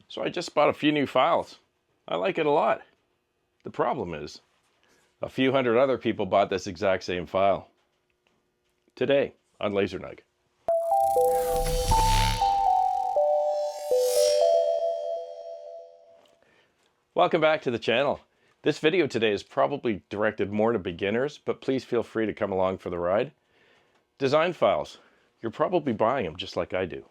So I just bought a few new files. I like it a lot. The problem is, a few hundred other people bought this exact same file. Today on LaserNug. Welcome back to the channel. This video today is probably directed more to beginners, but please feel free to come along for the ride. Design files. You're probably buying them just like I do.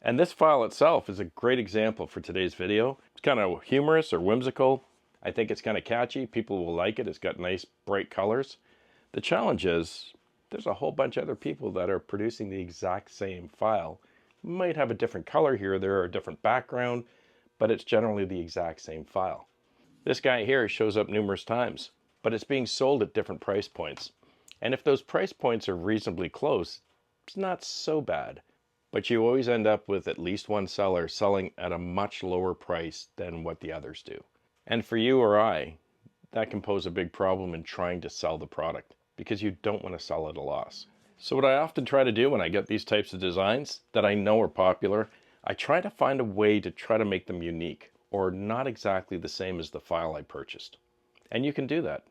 And this file itself is a great example for today's video. It's kind of humorous or whimsical. I think it's kind of catchy. People will like it. It's got nice bright colors. The challenge is there's a whole bunch of other people that are producing the exact same file. Might have a different color here or there or a different background, but it's generally the exact same file. This guy here shows up numerous times, but it's being sold at different price points. And if those price points are reasonably close, it's not so bad. But you always end up with at least one seller selling at a much lower price than what the others do. And for you or I, that can pose a big problem in trying to sell the product because you don't want to sell at a loss. So what I often try to do when I get these types of designs that I know are popular, I try to find a way to try to make them unique or not exactly the same as the file I purchased. And you can do that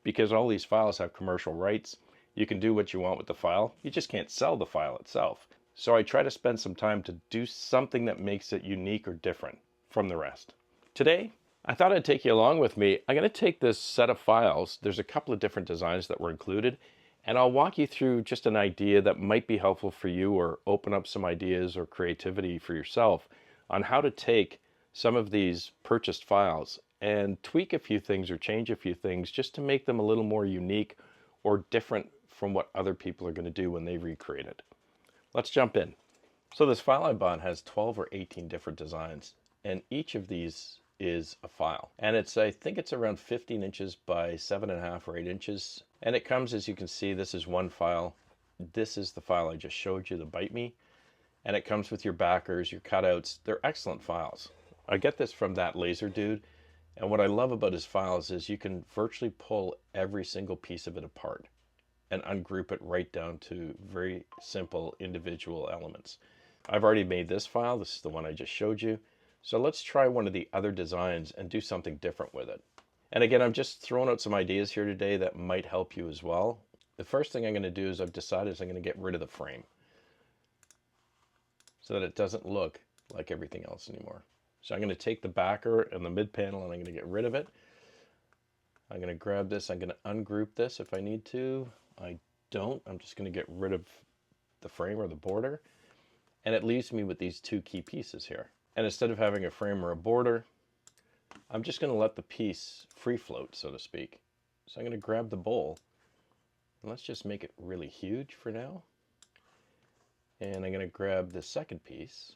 because all these files have commercial rights. You can do what you want with the file. You just can't sell the file itself. So I try to spend some time to do something that makes it unique or different from the rest. Today, I thought I'd take you along with me. I'm going to take this set of files. There's a couple of different designs that were included, and I'll walk you through just an idea that might be helpful for you or open up some ideas or creativity for yourself on how to take some of these purchased files and tweak a few things or change a few things just to make them a little more unique or different from what other people are going to do when they recreate it. Let's jump in. So this file I bought has 12 or 18 different designs, and each of these is a file. And I think it's around 15 inches by 7.5 or 8 inches. And it comes, as you can see, this is one file. This is the file I just showed you, the Bite Me. And it comes with your backers, your cutouts. They're excellent files. I get this from that laser dude. And what I love about his files is you can virtually pull every single piece of it apart and ungroup it right down to very simple individual elements. I've already made this file. This is the one I just showed you. So let's try one of the other designs and do something different with it. And again, I'm just throwing out some ideas here today that might help you as well. The first thing I'm going to do is I've decided I'm going to get rid of the frame so that it doesn't look like everything else anymore. So I'm going to take the backer and the mid panel and I'm going to get rid of it. I'm going to grab this. I'm going to ungroup this if I need to. I don't. I'm just going to get rid of the frame or the border. And it leaves me with these two key pieces here. And instead of having a frame or a border, I'm just going to let the piece free float, so to speak. So I'm going to grab the bowl. And let's just make it really huge for now. And I'm going to grab the second piece.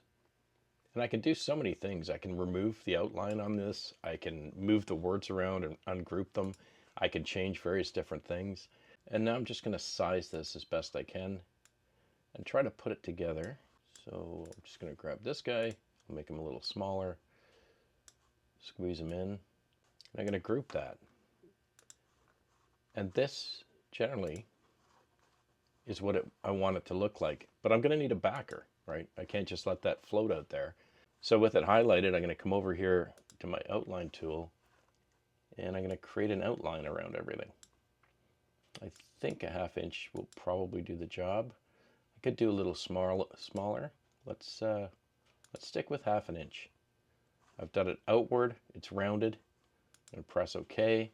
And I can do so many things. I can remove the outline on this. I can move the words around and ungroup them. I can change various different things. And now I'm just going to size this as best I can and try to put it together. So I'm just going to grab this guy, I'll make him a little smaller, squeeze him in, and I'm going to group that. And this generally is what I want it to look like. But I'm going to need a backer, right? I can't just let that float out there. So with it highlighted, I'm going to come over here to my outline tool and I'm going to create an outline around everything. I think a 1/2 inch will probably do the job. I could do a little smaller. Let's stick with 1/2 inch. I've done it outward. It's rounded. I'm going to press OK.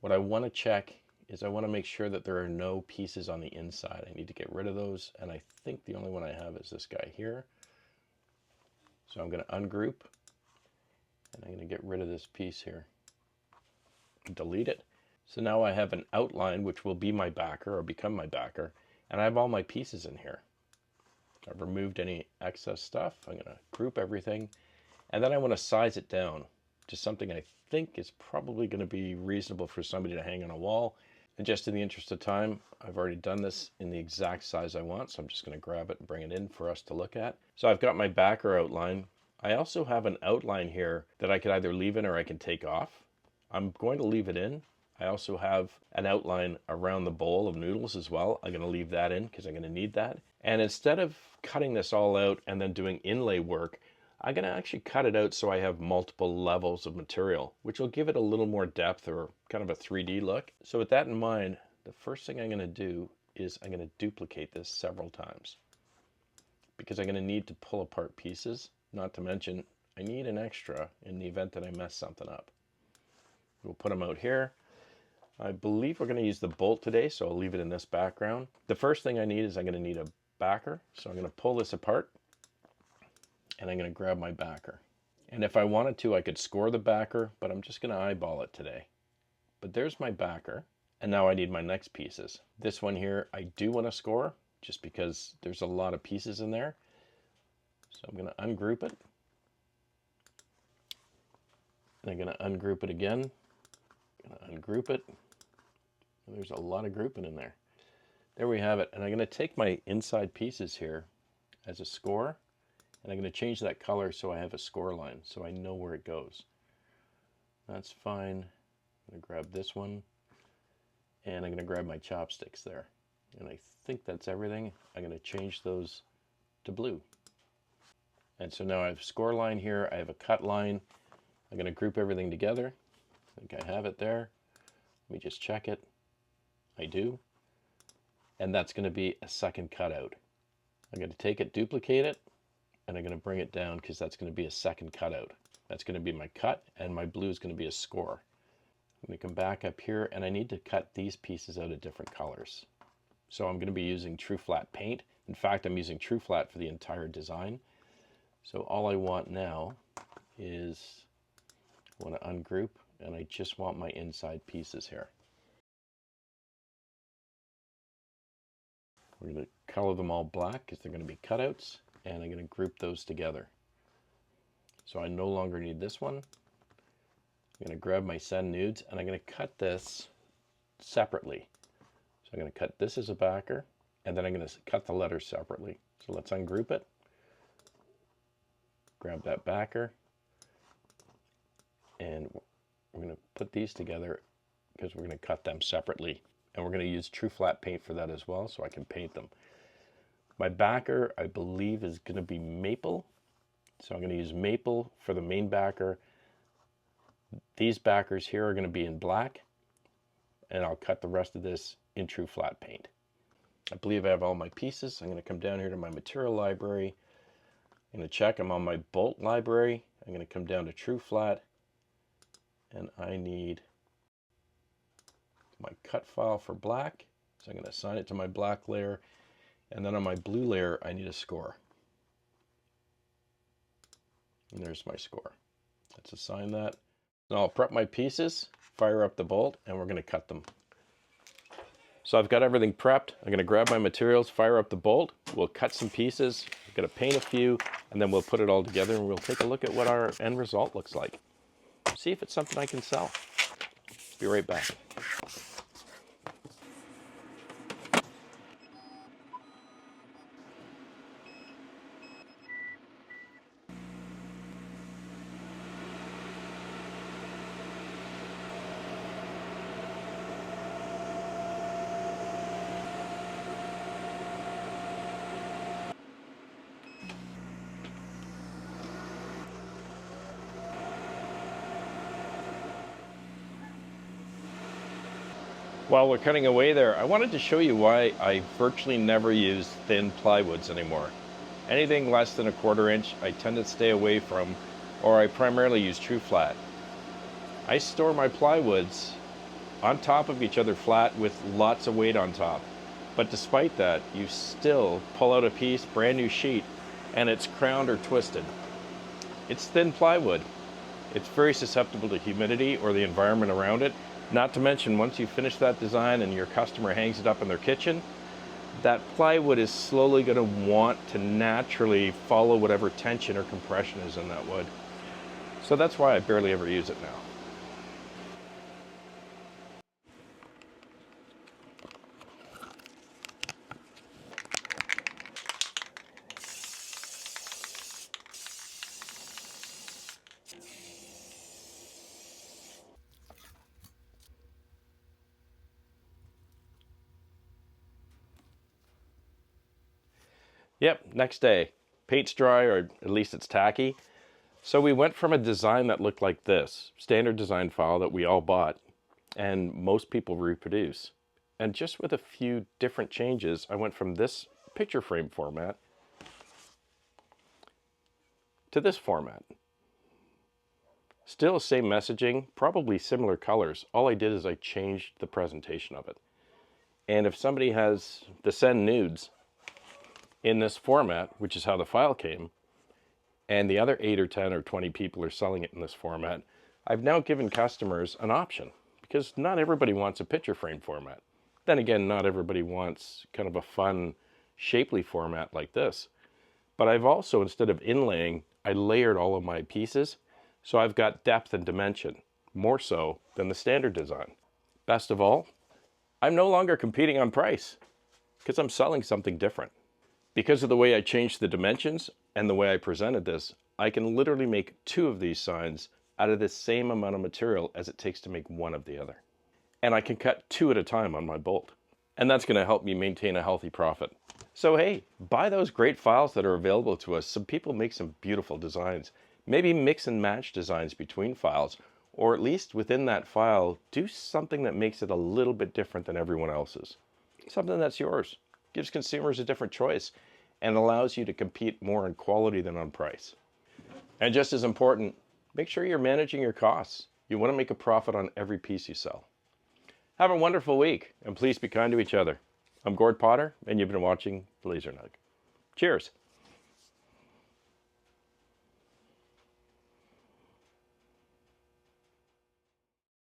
What I want to check is I want to make sure that there are no pieces on the inside. I need to get rid of those. And I think the only one I have is this guy here. So I'm going to ungroup. And I'm going to get rid of this piece here. Delete it. So now I have an outline which will be my backer or become my backer, and I have all my pieces in here. I've removed any excess stuff. I'm going to group everything, and then I want to size it down to something I think is probably going to be reasonable for somebody to hang on a wall. And just in the interest of time, I've already done this in the exact size I want, so I'm just going to grab it and bring it in for us to look at. So I've got my backer outline. I also have an outline here that I could either leave in or I can take off. I'm going to leave it in. I also have an outline around the bowl of noodles as well. I'm going to leave that in because I'm going to need that. And instead of cutting this all out and then doing inlay work, I'm going to actually cut it out so I have multiple levels of material, which will give it a little more depth or kind of a 3D look. So with that in mind, the first thing I'm going to do is I'm going to duplicate this several times because I'm going to need to pull apart pieces, not to mention I need an extra in the event that I mess something up. We'll put them out here. I believe we're going to use the bolt today, so I'll leave it in this background. The first thing I need is I'm going to need a backer, so I'm going to pull this apart and I'm going to grab my backer. And if I wanted to, I could score the backer, but I'm just going to eyeball it today. But there's my backer, and now I need my next pieces. This one here, I do want to score, just because there's a lot of pieces in there. So I'm going to ungroup it. And I'm going to ungroup it again. I'm going to ungroup it. And there's a lot of grouping in there. There we have it. And I'm going to take my inside pieces here as a score. And I'm going to change that color so I have a score line, so I know where it goes. That's fine. I'm going to grab this one, and I'm going to grab my chopsticks there. And I think that's everything. I'm going to change those to blue. And so now I have a score line here. I have a cut line. I'm going to group everything together. I think I have it there. Let me just check it. I do. And that's going to be a second cutout. I'm going to take it, duplicate it, and I'm going to bring it down because that's going to be a second cutout. That's going to be my cut, and my blue is going to be a score. I'm going to come back up here, and I need to cut these pieces out of different colors. So I'm going to be using True Flat paint. In fact, I'm using True Flat for the entire design. So all I want now is I want to ungroup, and I just want my inside pieces here. We're going to color them all black because they're going to be cutouts, and I'm going to group those together. So I no longer need this one. I'm going to grab my Send Nudes, and I'm going to cut this separately. So I'm going to cut this as a backer, and then I'm going to cut the letters separately. So let's ungroup it. Grab that backer, and we're going to put these together because we're going to cut them separately. And we're going to use True Flat paint for that as well, so I can paint them. My backer, I believe, is going to be maple. So I'm going to use maple for the main backer. These backers here are going to be in black, and I'll cut the rest of this in True Flat paint. I believe I have all my pieces. I'm going to come down here to my material library. I'm going to check I'm on my bolt library. I'm going to come down to True Flat, and I need my cut file for black. So I'm going to assign it to my black layer, and then on my blue layer I need a score. And there's my score. Let's assign that. Now I'll prep my pieces, fire up the bolt, and we're going to cut them. So I've got everything prepped. I'm going to grab my materials, fire up the bolt. We'll cut some pieces. I'm going to paint a few, and then we'll put it all together, and we'll take a look at what our end result looks like. See if it's something I can sell. Be right back. While we're cutting away there, I wanted to show you why I virtually never use thin plywoods anymore. Anything less than 1/4 inch, I tend to stay away from, or I primarily use True Flat. I store my plywoods on top of each other flat with lots of weight on top. But despite that, you still pull out a piece, brand new sheet, and it's crowned or twisted. It's thin plywood. It's very susceptible to humidity or the environment around it. Not to mention, once you finish that design and your customer hangs it up in their kitchen, that plywood is slowly going to want to naturally follow whatever tension or compression is in that wood. So that's why I barely ever use it now. Yep, next day. Paint's dry, or at least it's tacky. So we went from a design that looked like this, standard design file that we all bought and most people reproduce. And just with a few different changes, I went from this picture frame format to this format. Still same messaging, probably similar colors. All I did is I changed the presentation of it. And if somebody has the send nudes in this format, which is how the file came, and the other 8 or 10 or 20 people are selling it in this format, I've now given customers an option, because not everybody wants a picture frame format. Then again, not everybody wants kind of a fun, shapely format like this. But I've also, instead of inlaying, I layered all of my pieces, so I've got depth and dimension, more so than the standard design. Best of all, I'm no longer competing on price, because I'm selling something different. Because of the way I changed the dimensions and the way I presented this, I can literally make 2 of these signs out of the same amount of material as it takes to make 1 of the other. And I can cut 2 at a time on my bolt. And that's going to help me maintain a healthy profit. So hey, buy those great files that are available to us. Some people make some beautiful designs. Maybe mix and match designs between files, or at least within that file, do something that makes it a little bit different than everyone else's. Something that's yours. Gives consumers a different choice and allows you to compete more on quality than on price. And just as important, make sure you're managing your costs. You want to make a profit on every piece you sell. Have a wonderful week, and please be kind to each other. I'm Gord Potter, and you've been watching The Laser Nug. Cheers.